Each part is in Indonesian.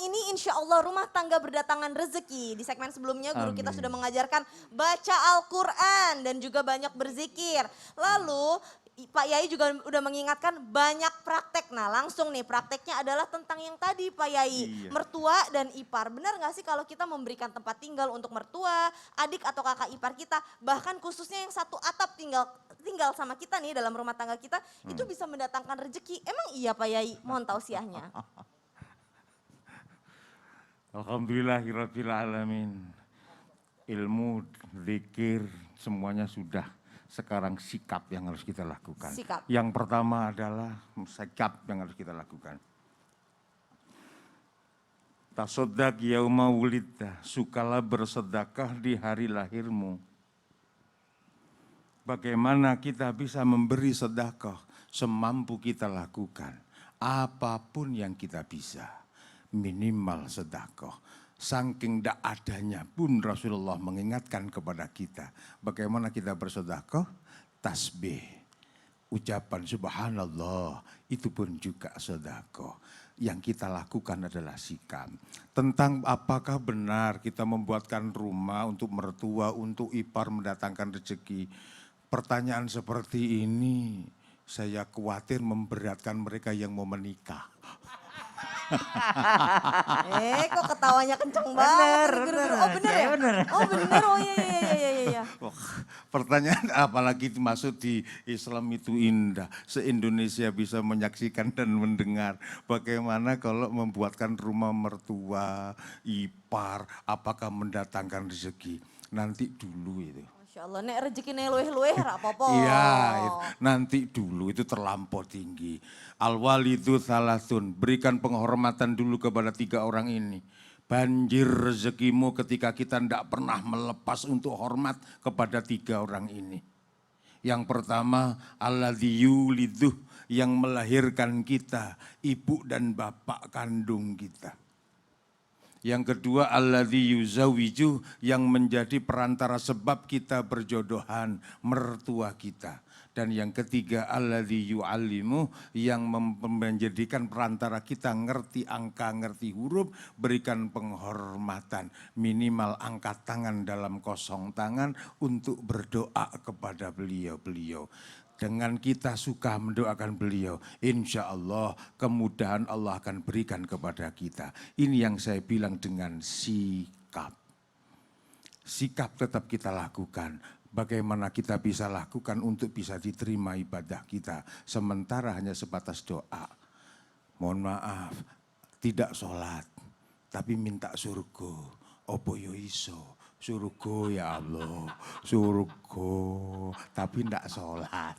ini insya Allah rumah tangga berdatangan rezeki. Di segmen sebelumnya guru kita sudah Amin. mengajarkan baca Al-Quran dan juga banyak berzikir. Lalu Pak Yai juga udah mengingatkan banyak praktek. Nah langsung nih prakteknya adalah tentang yang tadi Pak Yai. Iya. Mertua dan ipar. Benar gak sih kalau kita memberikan tempat tinggal untuk mertua, adik atau kakak ipar kita. Bahkan khususnya yang satu atap tinggal sama kita nih dalam rumah tangga kita. Itu bisa mendatangkan rezeki. Emang iya Pak Yai? Mohon tausiahnya. Alhamdulillahirabbil alamin. Ilmu, zikir, semuanya sudah. Sekarang sikap yang harus kita lakukan. Sikap. Yang pertama adalah sikap yang harus kita lakukan. Tasoddaq yauma wulidta, sukalah bersedekah di hari lahirmu. Bagaimana kita bisa memberi sedekah semampu kita lakukan. Apapun yang kita bisa, minimal sedekah. Saking tidak adanya pun Rasulullah mengingatkan kepada kita. Bagaimana kita bersedekah? Tasbih, ucapan subhanallah, itu pun juga sedekah. Yang kita lakukan adalah sikap. Tentang apakah benar kita membuatkan rumah untuk mertua, untuk ipar mendatangkan rezeki. Pertanyaan seperti ini saya khawatir memberatkan mereka yang mau menikah. Kok ketawanya kenceng banget nih guru-guru. Oh bener ya? Bener. Oh bener, oh iya. Pertanyaan apalagi masuk di Islam itu indah. Se-Indonesia bisa menyaksikan dan mendengar. Bagaimana kalau membuatkan rumah mertua, ipar, apakah mendatangkan rezeki. Nanti dulu itu. Masya Allah, nek rezeki nek luweh-luweh rapopo. Iya, nanti dulu itu terlampau tinggi. Al-walidu thalathun, berikan penghormatan dulu kepada 3 orang ini. Banjir rezekimu ketika kita tidak pernah melepas untuk hormat kepada 3 orang ini. Yang pertama, alladzi yuliduh, yang melahirkan kita, ibu dan bapak kandung kita. Yang kedua, alladzi yuzawwiju, yang menjadi perantara sebab kita berjodohan, mertua kita. Dan yang ketiga, alladzi yu'allimu, yang menjadikan perantara kita ngerti angka, ngerti huruf, berikan penghormatan. Minimal angkat tangan dalam kosong tangan untuk berdoa kepada beliau-beliau. Dengan kita suka mendoakan beliau, insya Allah kemudahan Allah akan berikan kepada kita. Ini yang saya bilang dengan sikap. Sikap tetap kita lakukan. Bagaimana kita bisa lakukan untuk bisa diterima ibadah kita. Sementara hanya sebatas doa. Mohon maaf, tidak sholat, tapi minta surga. Opo yo iso. Surga ya Allah, surga, tapi tidak sholat.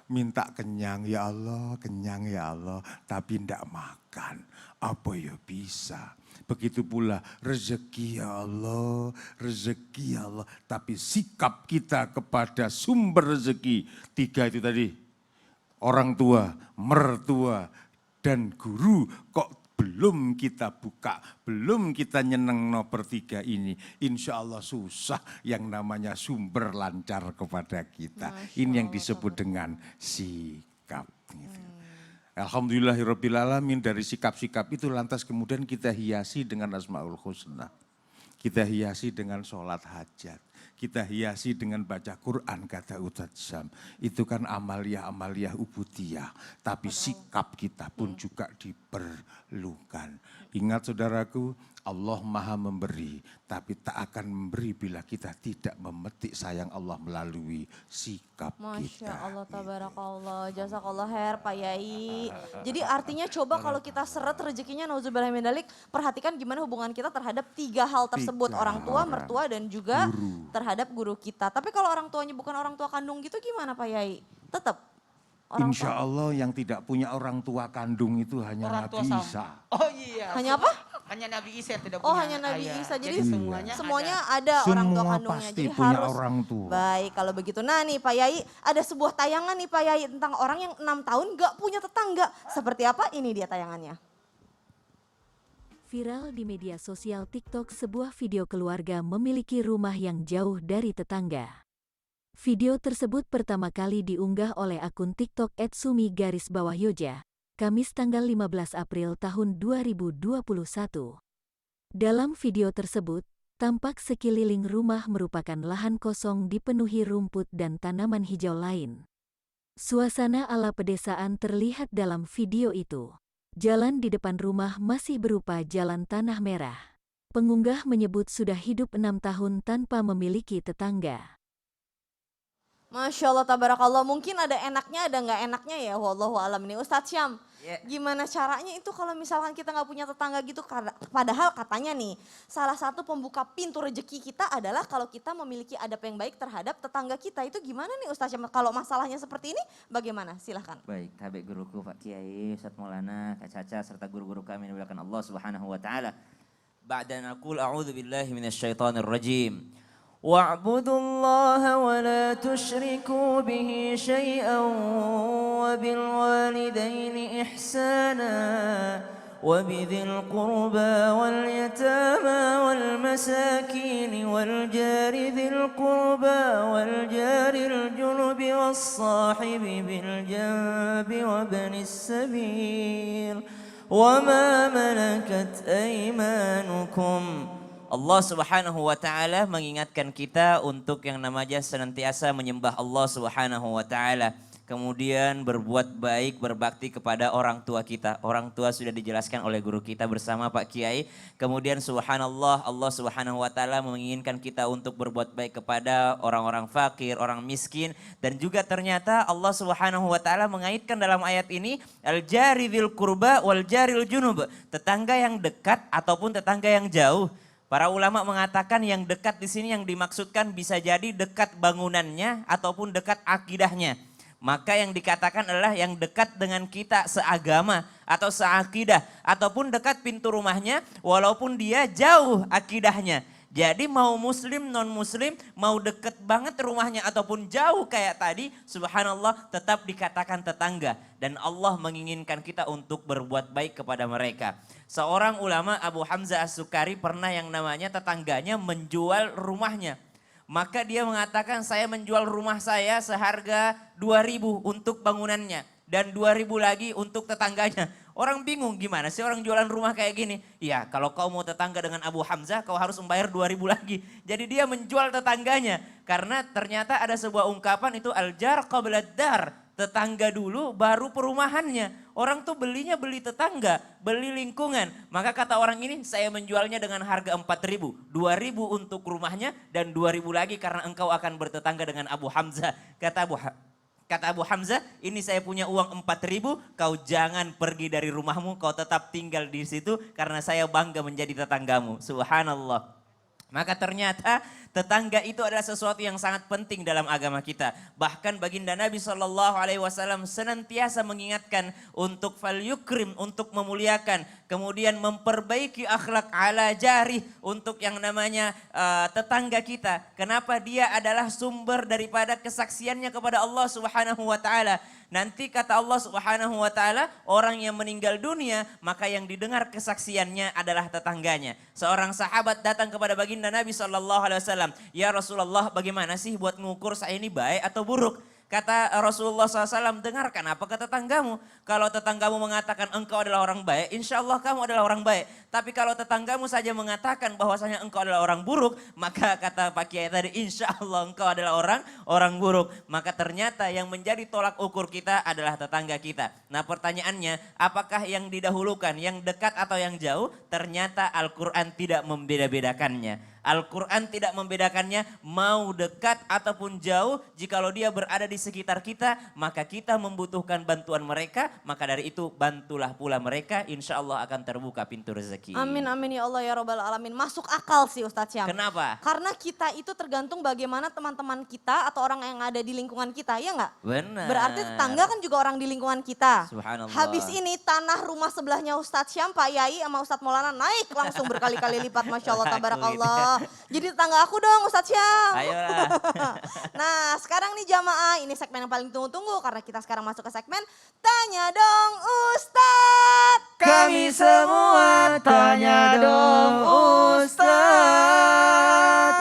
Minta kenyang ya Allah, tapi tidak makan. Apa ya bisa. Begitu pula rezeki ya Allah, tapi sikap kita kepada sumber rezeki. 3 itu tadi, orang tua, mertua, dan guru kok belum kita buka, belum kita nyeneng nomor 3 ini. Insya Allah susah yang namanya sumber lancar kepada kita. Ini yang disebut dengan sikap. Alhamdulillahirrabbilalamin, dari sikap-sikap itu lantas kemudian kita hiasi dengan Asmaul Husna. Kita hiasi dengan sholat hajat. Kita hiasi dengan baca Quran, kata Ustadz Syam. Itu kan amaliyah ubudiyah. Tapi sikap kita pun juga diperlukan. Ingat saudaraku, Allah maha memberi, tapi tak akan memberi bila kita tidak memetik sayang Allah melalui sikap kita. Masya Allah, tabarakallah, jazakallah khair Pak Yai. Jadi artinya coba kalau kita seret rezekinya, nauzubillah min dzalik, perhatikan gimana hubungan kita terhadap 3 hal tersebut. 3 Orang tua, orang. mertua, dan juga Guru. terhadap guru kita. Tapi kalau orang tuanya bukan orang tua kandung gitu gimana Pak Yai? Tetap orang Insya tua. Allah yang tidak punya orang tua kandung itu hanya Orang tua Nabi sama. Isa. Oh iya. Hanya apa? Hanya Nabi Isa yang tidak Oh punya hanya Nabi ayah. Isa, jadi semuanya ada orang tua Semua kandungnya. pasti Jadi punya harus orang tua. baik kalau begitu. Nah nih Pak Yai, ada sebuah tayangan nih Pak Yai tentang orang yang 6 tahun gak punya tetangga. Seperti apa? Ini dia tayangannya. Viral di media sosial TikTok, sebuah video keluarga memiliki rumah yang jauh dari tetangga. Video tersebut pertama kali diunggah oleh akun TikTok @sumi_yoja Kamis tanggal 15 April tahun 2021. Dalam video tersebut, tampak sekeliling rumah merupakan lahan kosong dipenuhi rumput dan tanaman hijau lain. Suasana ala pedesaan terlihat dalam video itu. Jalan di depan rumah masih berupa jalan tanah merah. Pengunggah menyebut sudah hidup 6 tahun tanpa memiliki tetangga. Masya Allah, tabarakallah. Mungkin ada enaknya, ada nggak enaknya ya. Wallahu alam nih. Ustadz Syam, gimana caranya itu kalau misalkan kita nggak punya tetangga gitu? Padahal katanya nih, salah satu pembuka pintu rezeki kita adalah kalau kita memiliki adab yang baik terhadap tetangga kita. Itu gimana nih Ustadz Syam? Kalau masalahnya seperti ini, bagaimana? Silahkan. Baik, tabik guruku Pak Kiai, Ustaz Maulana, Kak Caca, serta guru-guru kami yang dimuliakan Allah Subhanahu wa taala. Ba'da an aqul a'udzu billahi minasyaitonir rajim. واعبدوا الله ولا تشركوا به شيئا وبالوالدين إحسانا وبذي القربى واليتامى والمساكين والجار ذي القربى والجار الجنب والصاحب بالجنب وابن السبيل وما ملكت أيمانكم. Allah Subhanahu wa taala mengingatkan kita untuk yang namanya senantiasa menyembah Allah Subhanahu wa taala. Kemudian berbuat baik, berbakti kepada orang tua kita. Orang tua sudah dijelaskan oleh guru kita bersama Pak Kiai. Kemudian subhanallah, Allah Subhanahu wa taala menginginkan kita untuk berbuat baik kepada orang-orang fakir, orang miskin, dan juga ternyata Allah Subhanahu wa taala mengaitkan dalam ayat ini al-jari dzil qurba wal jaril junub, tetangga yang dekat ataupun tetangga yang jauh. Para ulama mengatakan yang dekat di sini yang dimaksudkan bisa jadi dekat bangunannya ataupun dekat akidahnya. Maka yang dikatakan adalah yang dekat dengan kita seagama atau seakidah ataupun dekat pintu rumahnya walaupun dia jauh akidahnya. Jadi mau muslim non muslim mau deket banget rumahnya ataupun jauh kayak tadi, subhanallah tetap dikatakan tetangga. Dan Allah menginginkan kita untuk berbuat baik kepada mereka. Seorang ulama Abu Hamzah As-Sukari pernah yang namanya tetangganya menjual rumahnya. Maka dia mengatakan saya menjual rumah saya seharga 2.000 untuk bangunannya. Dan 2.000 lagi untuk tetangganya. Orang bingung gimana sih orang jualan rumah kayak gini. Ya kalau kau mau tetangga dengan Abu Hamzah kau harus membayar 2.000 lagi. Jadi dia menjual tetangganya. Karena ternyata ada sebuah ungkapan itu al-jar qabla dar. Tetangga dulu baru perumahannya. Orang tuh belinya beli tetangga, beli lingkungan. Maka kata orang ini saya menjualnya dengan harga 4.000. 2.000 untuk rumahnya dan 2.000 lagi karena engkau akan bertetangga dengan Abu Hamzah. Kata Abu Hamzah, ini saya punya uang 4.000, kau jangan pergi dari rumahmu, kau tetap tinggal di situ karena saya bangga menjadi tetanggamu. Subhanallah. Maka ternyata tetangga itu adalah sesuatu yang sangat penting dalam agama kita. Bahkan baginda Nabi SAW senantiasa mengingatkan untuk falyukrim, untuk memuliakan. Kemudian memperbaiki akhlak ala jari untuk yang namanya tetangga kita. Kenapa dia adalah sumber daripada kesaksiannya kepada Allah Subhanahu wa taala. Nanti kata Allah Subhanahu wa taala, orang yang meninggal dunia maka yang didengar kesaksiannya adalah tetangganya. Seorang sahabat datang kepada baginda Nabi SAW, ya Rasulullah bagaimana sih buat mengukur saya ini baik atau buruk? Kata Rasulullah SAW, dengarkan apa kata tetanggamu. Kalau tetanggamu mengatakan engkau adalah orang baik, insya Allah kamu adalah orang baik. Tapi kalau tetanggamu saja mengatakan bahwasanya engkau adalah orang buruk, maka kata Pak Kiai tadi, insya Allah engkau adalah orang buruk. Maka ternyata yang menjadi tolak ukur kita adalah tetangga kita. Nah pertanyaannya, apakah yang didahulukan, yang dekat atau yang jauh? Ternyata Al-Quran tidak membeda-bedakannya. Al-Quran tidak membedakannya mau dekat ataupun jauh. Jikalau dia berada di sekitar kita, maka kita membutuhkan bantuan mereka. Maka dari itu bantulah pula mereka, insya Allah akan terbuka pintu rezeki. Amin amin ya Allah ya Rabbal Alamin. Masuk akal sih Ustadz Syam. Kenapa? Karena kita itu tergantung bagaimana teman-teman kita atau orang yang ada di lingkungan kita, ya nggak? Benar. Berarti tetangga kan juga orang di lingkungan kita. Subhanallah. Habis ini tanah rumah sebelahnya Ustadz Syam, Pak Yai sama Ustadz Maulana naik langsung berkali-kali lipat, Masya Allah, tabarakallah. Jadi tetangga aku dong Ustadz Syam. Ayolah. Nah sekarang nih jamaah, ini segmen yang paling tunggu-tunggu karena kita sekarang masuk ke segmen Tanya Dong Ustadz. Kami semua tanya dong Ustadz.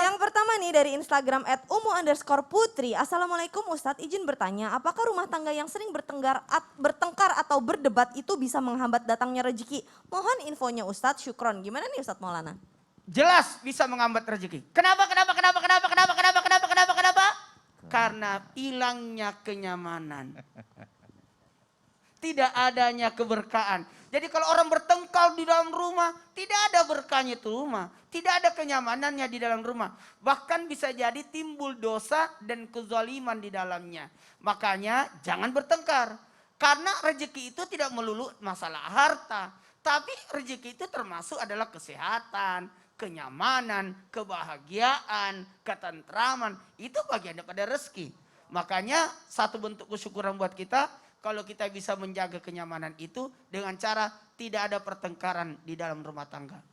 Yang pertama nih nih dari Instagram @umu_putri. Assalamualaikum Ustadz, izin bertanya, apakah rumah tangga yang sering bertengkar atau berdebat itu bisa menghambat datangnya rezeki? Mohon infonya Ustadz, syukron. Gimana nih Ustadz Maulana? Jelas bisa menghambat rezeki. Kenapa? Karena hilangnya kenyamanan. Tidak adanya keberkahan. Jadi kalau orang bertengkar di dalam rumah, tidak ada berkahnya itu rumah. Tidak ada kenyamanannya di dalam rumah. Bahkan bisa jadi timbul dosa dan kezaliman di dalamnya. Makanya jangan bertengkar. Karena rezeki itu tidak melulu masalah harta. Tapi rezeki itu termasuk adalah kesehatan, kenyamanan, kebahagiaan, ketentraman. Itu bagian daripada rezeki. Makanya satu bentuk kesyukuran buat kita, kalau kita bisa menjaga kenyamanan itu dengan cara tidak ada pertengkaran di dalam rumah tangga.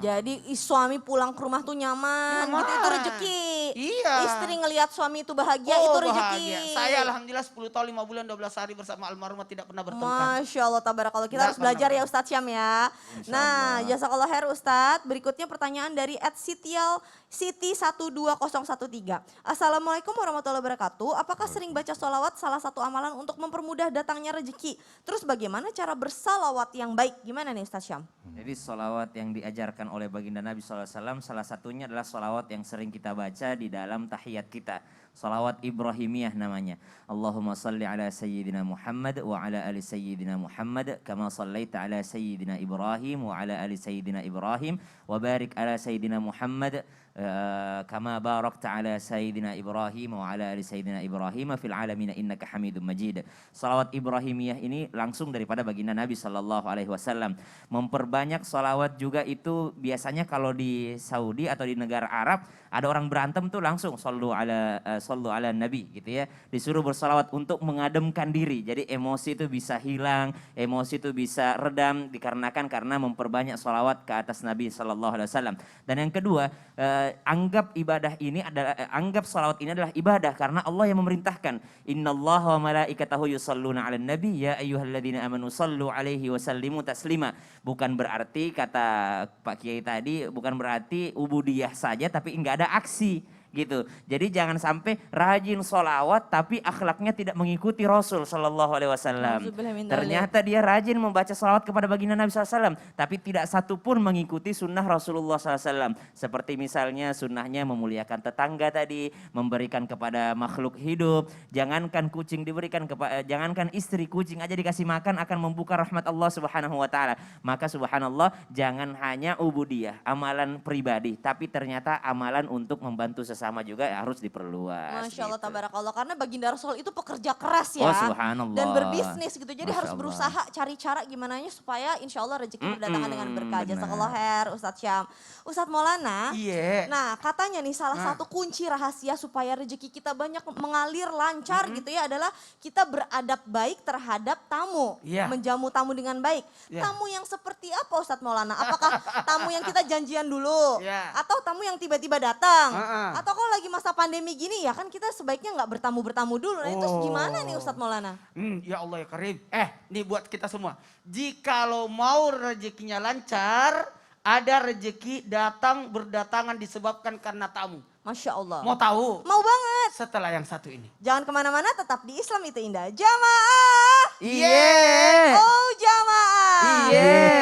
Jadi suami pulang ke rumah tuh nyaman, gitu, itu rezeki. Iya. Istri ngelihat suami itu bahagia, itu rezeki. Bahagia. Saya alhamdulillah 10 tahun 5 bulan 12 hari bersama almarhumah tidak pernah bertengkar. Masya Allah, tabarakallah. Kita harus belajar ya Ustadz Syam ya. Nah, jazakallah khair Ustadz. Berikutnya pertanyaan dari @Siti12013. Assalamualaikum warahmatullahi wabarakatuh. Apakah sering baca sholawat salah satu amalan untuk mempermudah datangnya rezeki? Terus bagaimana cara bersalawat yang baik? Gimana nih Ustadz Syam? Jadi sholawat yang diajarkan oleh baginda Nabi SAW salah satunya adalah sholawat yang sering kita baca di dalam tahiyat kita. Sholawat Ibrahimiyah namanya. Allahumma salli ala Sayyidina Muhammad wa ala ali Sayyidina Muhammad kama sallaita ala Sayyidina Ibrahim wa ala ali Sayyidina Ibrahim wa barik ala Sayyidina Muhammad kama barakta ala Sayyidina Ibrahim wa ala ali Sayyidina Ibrahim fil alamin innaka Hamidum Majid. Salawat Ibrahimiyah ini langsung daripada baginda Nabi SAW. Memperbanyak salawat juga itu biasanya kalau di Saudi atau di negara Arab ada orang berantem tuh langsung sallu ala Nabi gitu ya. Disuruh bersalawat untuk mengademkan diri. Jadi emosi itu bisa hilang, emosi itu bisa redam dikarenakan karena memperbanyak salawat ke atas Nabi SAW. Dan yang kedua, anggap ibadah ini adalah anggap salawat ini adalah ibadah karena Allah yang memerintahkan. Innallaha wa malaikatahu yusholluna 'alan nabi ya ayyuhalladzina amanu shallu 'alaihi wa sallimu taslima. Bukan berarti kata Pak Kiai tadi bukan berarti ubudiyah saja tapi enggak ada aksi gitu. Jadi jangan sampai rajin sholawat tapi akhlaknya tidak mengikuti Rasul Shallallahu Alaihi Wasallam. Ternyata dia rajin membaca sholawat kepada baginda Nabi SAW, tapi tidak satu pun mengikuti sunnah Rasulullah SAW. Seperti misalnya sunnahnya memuliakan tetangga tadi, memberikan kepada makhluk hidup. Jangankan kucing diberikan kepada, jangankan istri kucing aja dikasih makan akan membuka rahmat Allah Subhanahu Wa Taala. Maka subhanallah jangan hanya ubudiyah, amalan pribadi, tapi ternyata amalan untuk membantu sama juga harus diperluas. Masya Allah, gitu. tabarakallah. Karena baginda Rasul itu pekerja keras ya. Oh, subhanallah. Dan berbisnis gitu. Jadi Masya harus Allah. berusaha cari cara gimana supaya insya Allah rezeki berdatangan dengan berkah. benar. Jazakallah khair Ustadz Syam. Ustadz Maulana. Iya. Nah katanya nih salah satu kunci rahasia supaya rezeki kita banyak mengalir lancar gitu ya adalah kita beradab baik terhadap tamu. Iya. Menjamu tamu dengan baik. Iya. Tamu yang seperti apa Ustadz Maulana? Apakah tamu yang kita janjian dulu? Iya. Atau tamu yang tiba-tiba datang? Heeh. Atau kalau lagi masa pandemi gini ya kan kita sebaiknya nggak bertamu dulu. Nah itu gimana nih Ustadz Maulana? Ya Allah ya Karim. Nih buat kita semua. Jikalau mau rezekinya lancar, ada rezeki berdatangan disebabkan karena tamu. Masya Allah. Mau tahu? Mau banget. Setelah yang satu ini. Jangan kemana-mana, tetap di Islam itu indah. Jamaah. Iya. Oh jamaah. Iya.